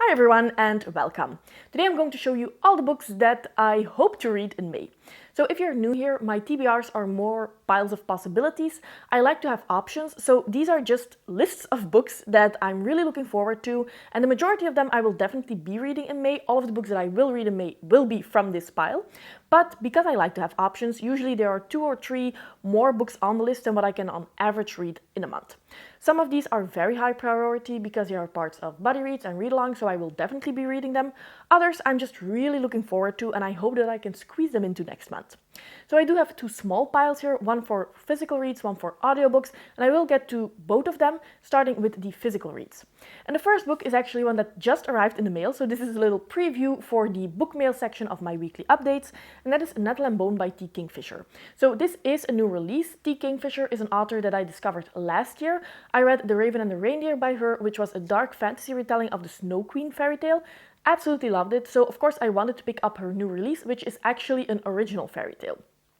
Hi everyone and welcome. Today I'm going to show you all the books that I hope to read in May. So if you're new here, my TBRs are more piles of possibilities. I like to have options, so these are just lists of books that I'm really looking forward to, and the majority of them I will definitely be reading in May. All of the books that I will read in May will be from this pile, but because I like to have options, usually there are 2 or 3 more books on the list than what I can on average read in a month. Some of these are very high priority because they are parts of buddy reads and read-along, so I will definitely be reading them. Others I'm just really looking forward to, and I hope that I can squeeze them into next month. So I do have 2 small piles here, one for physical reads, one for audiobooks, and I will get to both of them, starting with the physical reads. And the first book is actually one that just arrived in the mail, so this is a little preview for the book mail section of my weekly updates, and that is Netlam Bone by T. Kingfisher. So this is a new release. T. Kingfisher is an author that I discovered last year. I read The Raven and the Reindeer by her, which was a dark fantasy retelling of the Snow Queen fairy tale. Absolutely loved it, so of course I wanted to pick up her new release, which is actually an original fairy tale.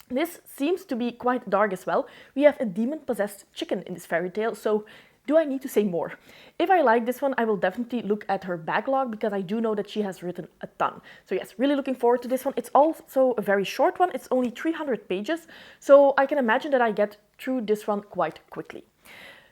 This seems to be quite dark as well. We have a demon-possessed chicken in this fairy tale, so do I need to say more? If I like this one, I will definitely look at her backlog because I do know that she has written a ton. So yes, really looking forward to this one. It's also a very short one. It's only 300 pages, so I can imagine that I get through this one quite quickly.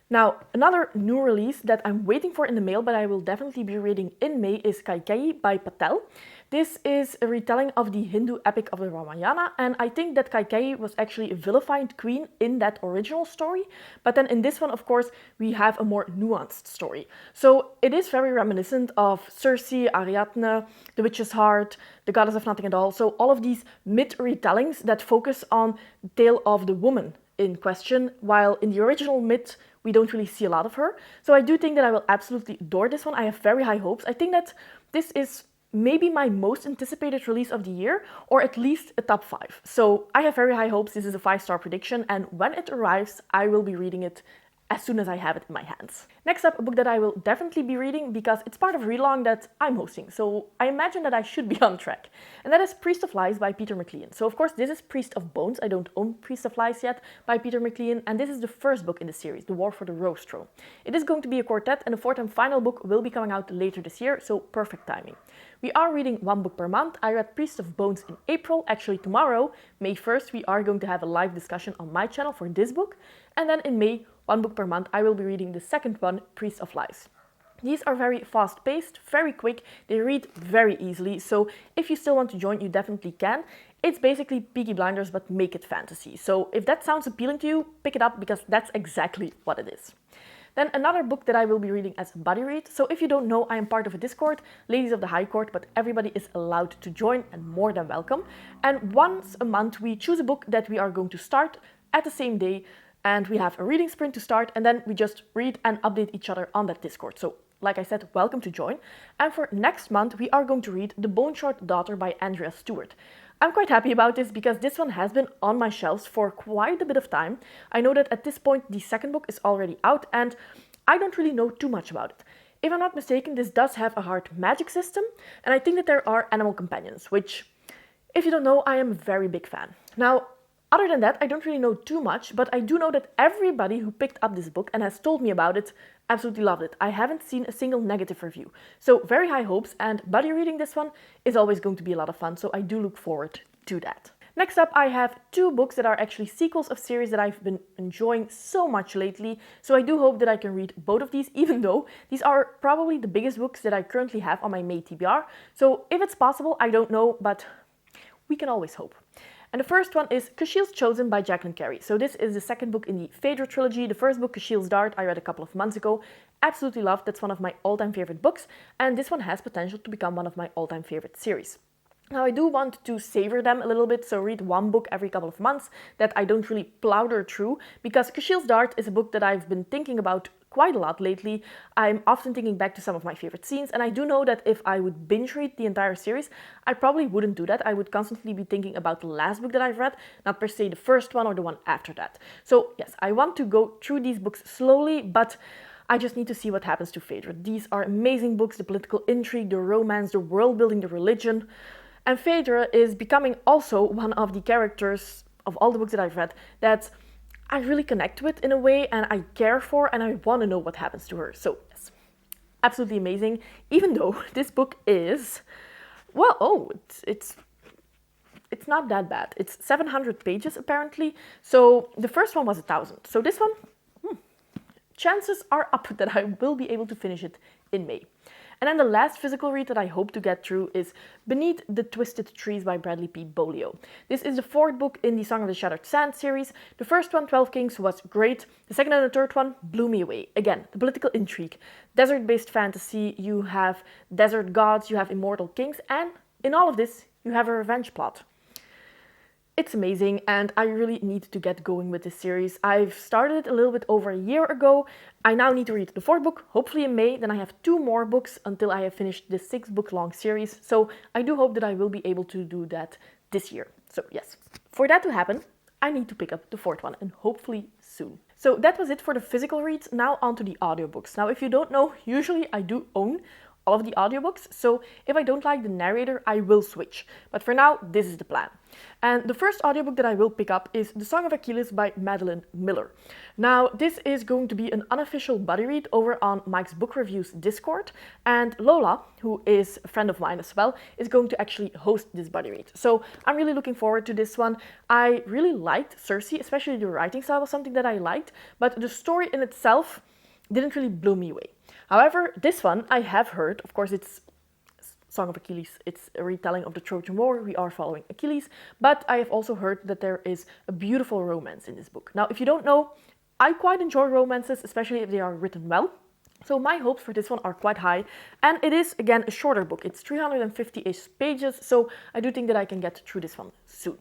Now, another new release that I'm waiting for in the mail, but I will definitely be reading in May, is Kaikai by Patel. This is a retelling of the Hindu epic of the Ramayana, and I think that Kaikai was actually a vilified queen in that original story, but then in this one, of course, we have a more nuanced story. So it is very reminiscent of Circe, Ariadne, the Witch's Heart, the Goddess of Nothing at All, so all of these myth retellings that focus on the tale of the woman in question, while in the original myth, we don't really see a lot of her. So I do think that I will absolutely adore this one. I have very high hopes. I think that this is maybe my most anticipated release of the year, or at least a top 5. So I have very high hopes. This is a 5-star prediction, and when it arrives, I will be reading it as soon as I have it in my hands. Next up, a book that I will definitely be reading because it's part of a read-along that I'm hosting, so I imagine that I should be on track. And that is Priest of Lies by Peter McLean. So of course this is Priest of Bones, I don't own Priest of Lies yet, by Peter McLean, and this is the first book in the series, The War for the Rose Throne. It is going to be a quartet, and the 4th and final book will be coming out later this year, so perfect timing. We are reading 1 book per month. I read Priest of Bones in April. Actually tomorrow, May 1st, we are going to have a live discussion on my channel for this book, and then in May, 1 book per month, I will be reading the second one, Priest of Lies. These are very fast-paced, very quick, they read very easily, so if you still want to join, you definitely can. It's basically Peaky Blinders, but make it fantasy. So if that sounds appealing to you, pick it up because that's exactly what it is. Then another book that I will be reading as a buddy read. So if you don't know, I am part of a Discord, Ladies of the High Court, but everybody is allowed to join and more than welcome. And once a month, we choose a book that we are going to start at the same day, and we have a reading sprint to start, and then we just read and update each other on that Discord. So, like I said, welcome to join. And for next month, we are going to read The Bone-Short Daughter by Andrea Stewart. I'm quite happy about this because this one has been on my shelves for quite a bit of time. I know that at this point, the second book is already out, and I don't really know too much about it. If I'm not mistaken, this does have a hard magic system, and I think that there are animal companions, which, if you don't know, I am a very big fan. Now, other than that, I don't really know too much, but I do know that everybody who picked up this book and has told me about it absolutely loved it. I haven't seen a single negative review. So very high hopes, and buddy reading this one is always going to be a lot of fun, so I do look forward to that. Next up, I have 2 books that are actually sequels of series that I've been enjoying so much lately, so I do hope that I can read both of these, even though these are probably the biggest books that I currently have on my May TBR. So if it's possible, I don't know, but we can always hope. And the first one is Kushiel's Chosen by Jacqueline Carey. So this is the second book in the Phaedra trilogy. The first book, Kushiel's Dart, I read a couple of months ago. Absolutely loved. That's one of my all-time favorite books. And this one has potential to become one of my all-time favorite series. Now I do want to savor them a little bit, so read 1 book every couple of months that I don't really plounder through, because Kushiel's Dart is a book that I've been thinking about quite a lot lately. I'm often thinking back to some of my favorite scenes, and I do know that if I would binge read the entire series, I probably wouldn't do that. I would constantly be thinking about the last book that I've read, not per se the first one or the one after that. So yes, I want to go through these books slowly, but I just need to see what happens to Phaedra. These are amazing books, the political intrigue, the romance, the world building, the religion. And Phaedra is becoming also one of the characters of all the books that I've read that I really connect with in a way, and I care for, and I want to know what happens to her. So yes, absolutely amazing, even though this book is, well, oh, it's not that bad. It's 700 pages apparently. So the first one was 1,000. So this one, chances are up that I will be able to finish it in May. And then the last physical read that I hope to get through is Beneath the Twisted Trees by Bradley P. Bolio. This is the fourth book in the Song of the Shattered Sand series. The first one, 12 Kings, was great. The second and the third one blew me away. Again, the political intrigue. Desert-based fantasy, you have desert gods, you have immortal kings, and in all of this, you have a revenge plot. It's amazing, and I really need to get going with this series. I've started it a little bit over a year ago. I now need to read the fourth book, hopefully in May. Then I have 2 more books until I have finished this 6-book long series. So I do hope that I will be able to do that this year. So yes, for that to happen, I need to pick up the fourth one, and hopefully soon. So that was it for the physical reads. Now on to the audiobooks. Now, if you don't know, usually I do own all of the audiobooks, so if I don't like the narrator, I will switch. But for now, this is the plan. And the first audiobook that I will pick up is The Song of Achilles by Madeline Miller. Now, this is going to be an unofficial buddy read over on Mike's Book Reviews Discord, and Lola, who is a friend of mine as well, is going to actually host this buddy read. So I'm really looking forward to this one. I really liked Cersei, especially the writing style was something that I liked, but the story in itself didn't really blow me away. However, this one I have heard, of course it's Song of Achilles, it's a retelling of the Trojan War, we are following Achilles, but I have also heard that there is a beautiful romance in this book. Now, if you don't know, I quite enjoy romances, especially if they are written well, so my hopes for this one are quite high, and it is, again, a shorter book. It's 350-ish pages, so I do think that I can get through this one soon.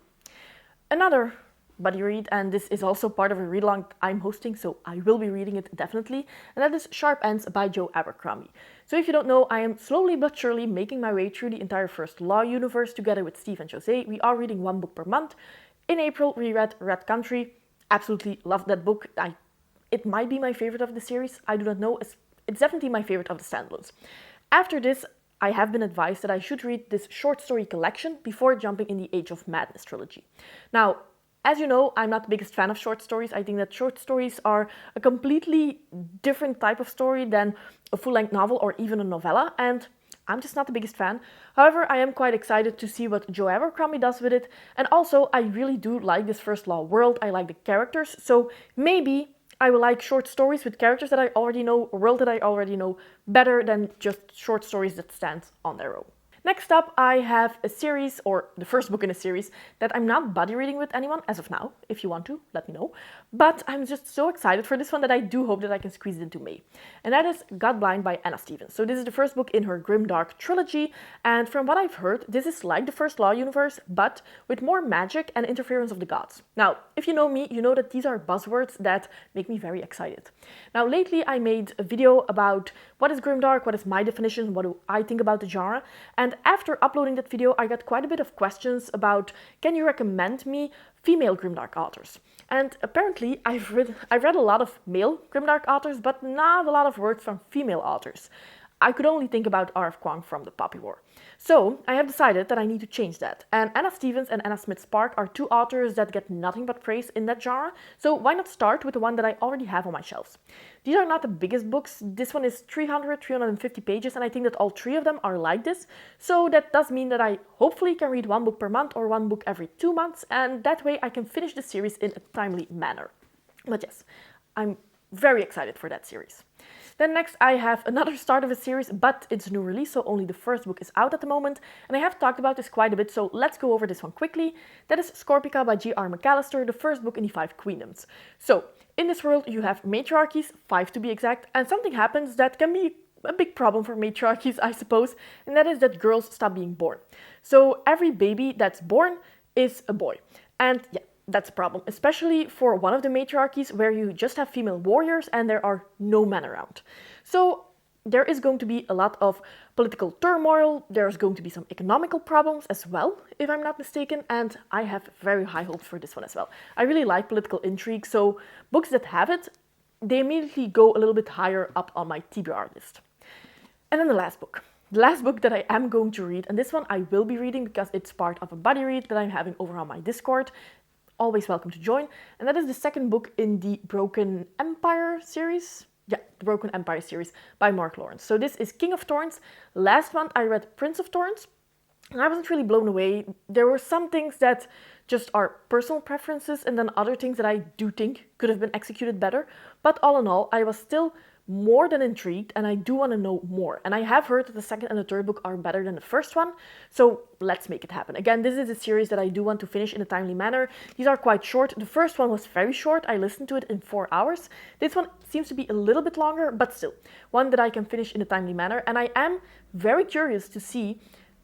Another buddy read, and this is also part of a read-along I'm hosting, so I will be reading it definitely, and that is Sharp Ends by Joe Abercrombie. So if you don't know, I am slowly but surely making my way through the entire First Law universe together with Steve and Jose. We are reading 1 book per month. In April, we read Red Country. Absolutely loved that book. It might be my favorite of the series. I do not know. It's definitely my favorite of the standalones. After this, I have been advised that I should read this short story collection before jumping in the Age of Madness trilogy. Now, as you know, I'm not the biggest fan of short stories. I think that short stories are a completely different type of story than a full-length novel or even a novella, and I'm just not the biggest fan. However, I am quite excited to see what Joe Abercrombie does with it, and also I really do like this First Law world. I like the characters, so maybe I will like short stories with characters that I already know, a world that I already know, better than just short stories that stand on their own. Next up, I have a series, or the first book in a series, that I'm not buddy reading with anyone as of now. If you want to, let me know. But I'm just so excited for this one that I do hope that I can squeeze it into May. And that is God Blind by Anna Stevens. So this is the first book in her Grimdark trilogy, and from what I've heard, this is like the First Law universe, but with more magic and interference of the gods. Now, if you know me, you know that these are buzzwords that make me very excited. Now, lately I made a video about what is Grimdark, what is my definition, what do I think about the genre, and after uploading that video, I got quite a bit of questions about, can you recommend me female Grimdark authors? And apparently, I've read a lot of male Grimdark authors, but not a lot of works from female authors. I could only think about R.F. Kuang from the Poppy War. So I have decided that I need to change that. And Anna Stevens and Anna Smith-Spark are 2 authors that get nothing but praise in that genre, so why not start with the one that I already have on my shelves? These are not the biggest books. This one is 350 pages, and I think that all 3 of them are like this. So that does mean that I hopefully can read 1 book per month or 1 book every 2 months, and that way I can finish the series in a timely manner. But yes, I'm very excited for that series. Then next I have another start of a series, but it's a new release, so only the first book is out at the moment, and I have talked about this quite a bit, so let's go over this one quickly. That is Scorpio by G.R. McAllister, the first book in the 5 Queendoms. So, in this world you have matriarchies, 5 to be exact, and something happens that can be a big problem for matriarchies, I suppose, and that is that girls stop being born. So every baby that's born is a boy, and yeah, that's a problem, especially for one of the matriarchies where you just have female warriors and there are no men around. So there is going to be a lot of political turmoil, there's going to be some economical problems as well, if I'm not mistaken, and I have very high hopes for this one as well. I really like political intrigue, so books that have it, they immediately go a little bit higher up on my TBR list. And then the last book. The last book that I am going to read, and this one I will be reading because it's part of a buddy read that I'm having over on my Discord. Always welcome to join. And that is the second book in the Broken Empire series. Yeah, the Broken Empire series by Mark Lawrence. So this is King of Thorns. Last month I read Prince of Thorns, and I wasn't really blown away. There were some things that just are personal preferences, and then other things that I do think could have been executed better. But all in all, I was still more than intrigued, and I do want to know more. And I have heard that the second and the third book are better than the first one, so let's make it happen. Again, this is a series that I do want to finish in a timely manner. These are quite short. The first one was very short. I listened to it in 4 hours. This one seems to be a little bit longer, but still, one that I can finish in a timely manner. And I am very curious to see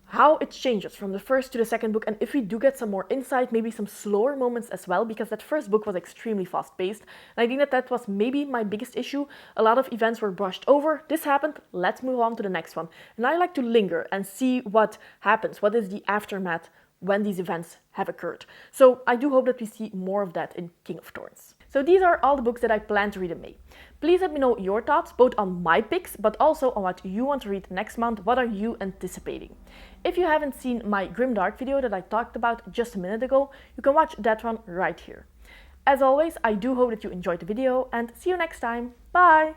how it changes from the first to the second book, and if we do get some more insight, maybe some slower moments as well, because that first book was extremely fast-paced, and I think that was maybe my biggest issue. A lot of events were brushed over. This happened, let's move on to the next one. And I like to linger and see what happens, what is the aftermath when these events have occurred. So I do hope that we see more of that in King of Thorns. So these are all the books that I plan to read in May. Please let me know your thoughts, both on my picks, but also on what you want to read next month. What are you anticipating? If you haven't seen my Grimdark video that I talked about just a minute ago, you can watch that one right here. As always, I do hope that you enjoyed the video, and see you next time. Bye!